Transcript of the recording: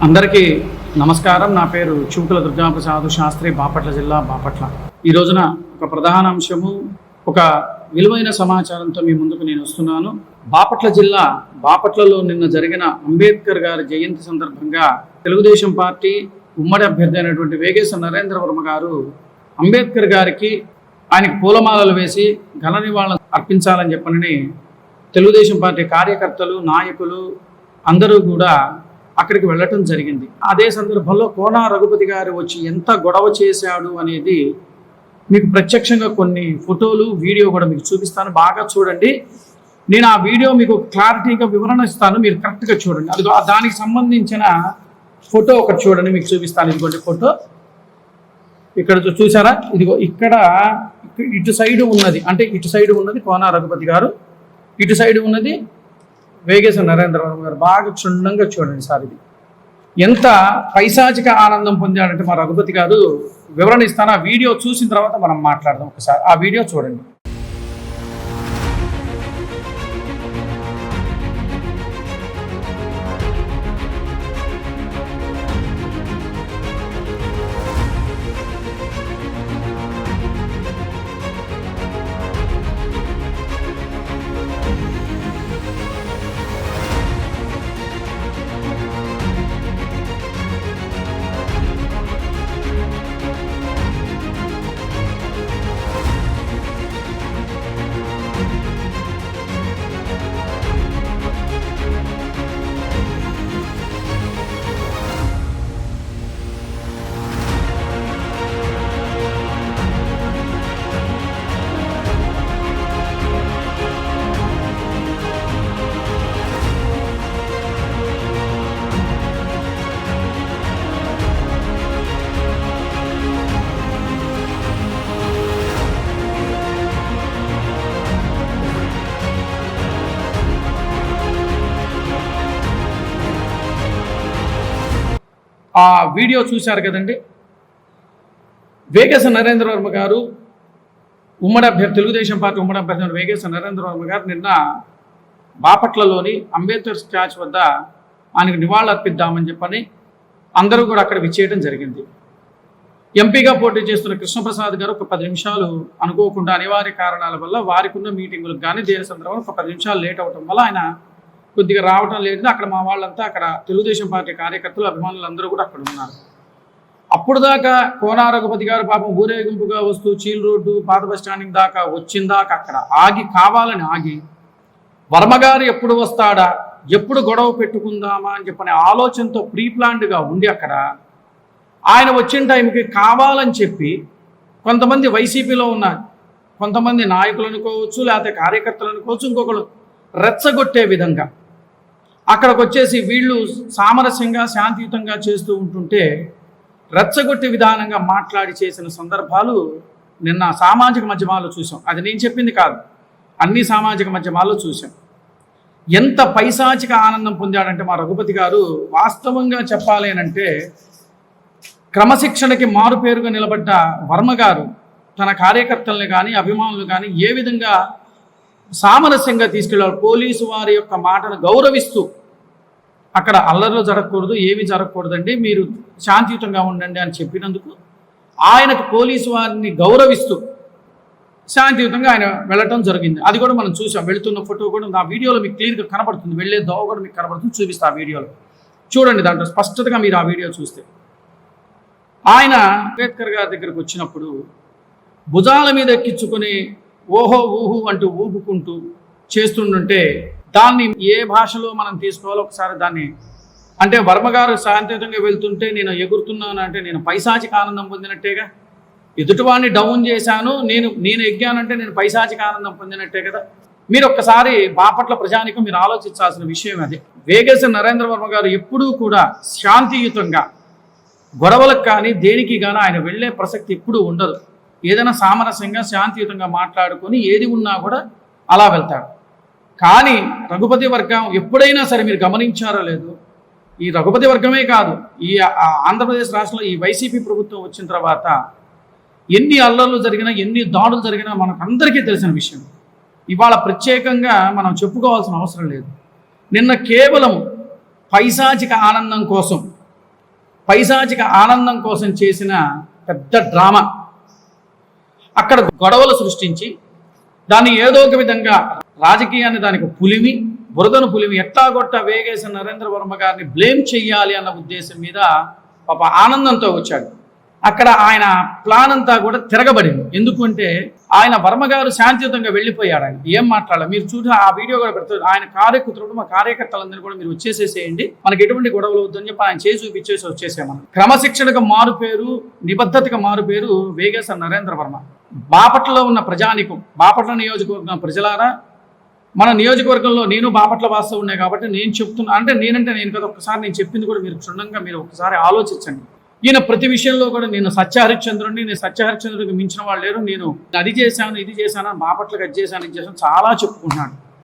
అందరికీ నమస్కారం. నా పేరు చుంకుల దుర్గాప్రసాద్ శాస్త్రి, బాపట్ల జిల్లా, బాపట్ల. ఈ రోజున ఒక ప్రధాన అంశము, ఒక విలువైన సమాచారంతో మీ ముందుకు నేను వస్తున్నాను. బాపట్ల జిల్లా బాపట్లలో నిన్న జరిగిన అంబేద్కర్ గారి జయంతి సందర్భంగా తెలుగుదేశం పార్టీ ఉమ్మడి అభ్యర్థి అయినటువంటి వేగేశ్వర నరేంద్ర వర్మ గారు అంబేద్కర్ గారికి ఆయనకు పూలమాలలు వేసి ఘన నివాళులు అర్పించాలని చెప్పని తెలుగుదేశం పార్టీ కార్యకర్తలు, నాయకులు అందరూ కూడా అక్కడికి వెళ్ళటం జరిగింది. అదే సందర్భంలో కోనా రఘుపతి గారు వచ్చి ఎంత గొడవ చేశాడు అనేది మీకు ప్రత్యక్షంగా కొన్ని ఫోటోలు, వీడియో కూడా మీకు చూపిస్తాను. బాగా చూడండి. నేను ఆ వీడియో మీకు క్లారిటీగా వివరణ ఇస్తాను, మీరు కరెక్ట్గా చూడండి. అది దానికి సంబంధించిన ఫోటో ఒకటి చూడండి, మీకు చూపిస్తాను. ఇదిగోండి ఫోటో, ఇక్కడ చూసారా? ఇదిగో ఇక్కడ ఇటు సైడ్ ఉన్నది, అంటే ఇటు సైడ్ ఉన్నది కోనా రఘుపతి గారు, ఇటు సైడ్ ఉన్నది వేగేశ్వర నరేంద్ర వర్మ గారు. బాగా క్షుణ్ణంగా చూడండి సార్. ఇది ఎంత పైశాచిక ఆనందం పొందాడంటే మా రఘుపతి గారు వివరణ ఇస్తాను. ఆ వీడియో చూసిన తర్వాత మనం మాట్లాడదాం. ఒకసారి ఆ వీడియో చూడండి. ఆ వీడియో చూశారు కదండి. వేగేశ్వర నరేంద్ర వర్మ గారు ఉమ్మడి అభ్యర్థి, తెలుగుదేశం పార్టీ ఉమ్మడి అభ్యర్థి వేగేశ్వర నరేంద్ర వర్మ గారు నిన్న బాపట్లలోని అంబేద్కర్ స్టాచ్యూ వద్ద ఆయనకు నివాళులు అర్పిద్దామని చెప్పని అందరూ కూడా అక్కడ విచ్చేయడం జరిగింది. ఎంపీగా పోటీ చేస్తున్న కృష్ణప్రసాద్ గారు ఒక 10 నిమిషాలు అనుకోకుండా అనివార్య కారణాల వల్ల వారికి ఉన్న మీటింగులకు కానీ దేని సందర్భంలో ఒక 10 నిమిషాలు లేట్ అవడం వల్ల ఆయన కొద్దిగా రావటం లేదు. అక్కడ మా వాళ్ళంతా, అక్కడ తెలుగుదేశం పార్టీ కార్యకర్తలు, అభిమానులు అందరూ కూడా అక్కడ ఉన్నారు. అప్పుడు దాకా కోనా రఘుపతి గారు పాపం ఊరేగింపుగా వస్తూ చీల్ రోడ్డు, పాత బస్ స్టాండింగ్ దాకా వచ్చిందాక అక్కడ ఆగి, కావాలని ఆగి, వర్మగారు ఎప్పుడు వస్తాడా, ఎప్పుడు గొడవ పెట్టుకుందామా అని చెప్పని ఆలోచనతో ప్రీప్లాన్డ్గా ఉండి అక్కడ ఆయన వచ్చిన టైంకి కావాలని చెప్పి కొంతమంది వైసీపీలో ఉన్న కొంతమంది నాయకులు అనుకోవచ్చు, లేకపోతే కార్యకర్తలు అనుకోవచ్చు, ఇంకొకరు రెచ్చగొట్టే విధంగా అక్కడికి వచ్చేసి వీళ్ళు సామరస్యంగా శాంతియుతంగా చేస్తూ ఉంటుంటే రెచ్చగొట్టే విధానంగా మాట్లాడి చేసిన సందర్భాలు నిన్న సామాజిక మాధ్యమాల్లో చూసాం. అది నేను చెప్పింది కాదు, అన్ని సామాజిక మాధ్యమాల్లో చూసాం. ఎంత పైశాచిక ఆనందం పొందాడంటే మా రఘుపతి గారు, వాస్తవంగా చెప్పాలి అంటే క్రమశిక్షణకి మారుపేరుగా నిలబడ్డ వర్మ గారు తన కార్యకర్తల్ని కానీ అభిమానులు కానీ ఏ విధంగా సామరస్యంగా తీసుకెళ్ళారు. పోలీసు వారి యొక్క మాటను గౌరవిస్తూ అక్కడ అల్లర్లు జరగకూడదు, ఏమీ జరగకూడదండి, మీరు శాంతియుతంగా ఉండండి అని చెప్పినందుకు ఆయనకు పోలీసు వారిని గౌరవిస్తూ శాంతియుతంగా ఆయన వెళ్ళటం జరిగింది. అది కూడా మనం చూసాం. వెళుతున్న ఫోటో కూడా నా వీడియోలో మీకు క్లియర్గా కనబడుతుంది, వెళ్ళే దోవ కూడా మీకు కనబడుతుంది, చూపిస్తా ఆ వీడియోలో చూడండి. దాంట్లో స్పష్టతగా మీరు ఆ వీడియో చూస్తే ఆయన అంబేద్కర్ గారి దగ్గరకు వచ్చినప్పుడు భుజాల మీద ఎక్కించుకొని ఓహో ఊహు అంటూ ఊపుకుంటూ చేస్తుంటే దాన్ని ఏ భాషలో మనం తీసుకోవాలో ఒకసారి దాన్ని, అంటే వర్మగారు శాంతియుతంగా వెళ్తుంటే నేను ఎగురుతున్నాను అంటే నేను పైశాచిక ఆనందం పొందినట్టేగా. ఎదుటివాడిని డౌన్ చేశాను, నేను ఎగ్గానంటే నేను పైశాచిక ఆనందం పొందినట్టే కదా. మీరు ఒక్కసారి బాపట్ల ప్రజానికం మీరు ఆలోచించాల్సిన విషయం అదే. వేగేశ్వర నరేంద్ర వర్మ గారు ఎప్పుడూ కూడా శాంతియుతంగా, గొడవలకు కానీ దేనికి కానీ ఆయన వెళ్ళే ప్రసక్తి ఎప్పుడూ ఉండదు. ఏదైనా సామరస్యంగా శాంతియుతంగా మాట్లాడుకొని ఏది ఉన్నా కూడా అలా వెళ్తాడు. కానీ రఘుపతి వర్గం ఎప్పుడైనా సరే మీరు గమనించారో లేదు, ఈ రఘుపతి వర్గమే కాదు, ఈ ఆంధ్రప్రదేశ్ రాష్ట్రంలో ఈ వైసీపీ ప్రభుత్వం వచ్చిన తర్వాత ఎన్ని అల్లర్లు జరిగినా, ఎన్ని దాడులు జరిగినా మనకు అందరికీ తెలిసిన విషయం. ఇవాళ ప్రత్యేకంగా మనం చెప్పుకోవాల్సిన అవసరం లేదు. నిన్న కేవలం పైశాచిక ఆనందం కోసం పైశాచిక ఆనందం కోసం చేసిన పెద్ద డ్రామా. అక్కడ గొడవలు సృష్టించి దాన్ని ఏదో ఒక విధంగా రాజకీయాన్ని దానికి బురదను పులిమి ఎట్టాగొట్ట వేగేసిన నరేంద్ర వర్మ గారిని బ్లేమ్ చెయ్యాలి అన్న ఉద్దేశం మీద పాప ఆనందంతో వచ్చాడు. అక్కడ ఆయన ప్లాన్ అంతా కూడా తిరగబడింది. ఎందుకంటే ఆయన వర్మ గారు శాంతియుతంగా వెళ్ళిపోయాడు. ఆయన ఏం మాట్లాడాలి మీరు చూసి ఆ వీడియో కూడా పెడతారు. ఆయన కార్యకర్తలు మా కార్యకర్తలందరూ కూడా మీరు వచ్చేసేసేయండి, మనకి ఎటువంటి గొడవలు వద్దని చెప్పి ఆయన చేసి చూపించేసి వచ్చేసామని. క్రమశిక్షణకు మారు పేరు, నిబద్ధతకు మారు పేరు వేగేశ్వర నరేంద్ర వర్మ. బాపట్లలో ఉన్న ప్రజానికం, బాపట్ల నియోజకవర్గం ప్రజలారా, మన నియోజకవర్గంలో నేను బాపట్ల వాస్తవం ఉన్నాయి కాబట్టి నేను చెప్తున్నా, అంటే నేను కదా ఒక్కసారి నేను చెప్పింది కూడా మీరు క్షుణ్ణంగా మీరు ఒకసారి ఆలోచించండి. ఈయన ప్రతి విషయంలో కూడా నేను సత్యహరిశ్చంద్రుడికి మించిన వాళ్ళు లేరు, నేను అది చేశాను ఇది చేశాను, బాపట్లకు అది చేశాను ఇది చేశాను చాలా చెప్పుకుంటున్నాడు.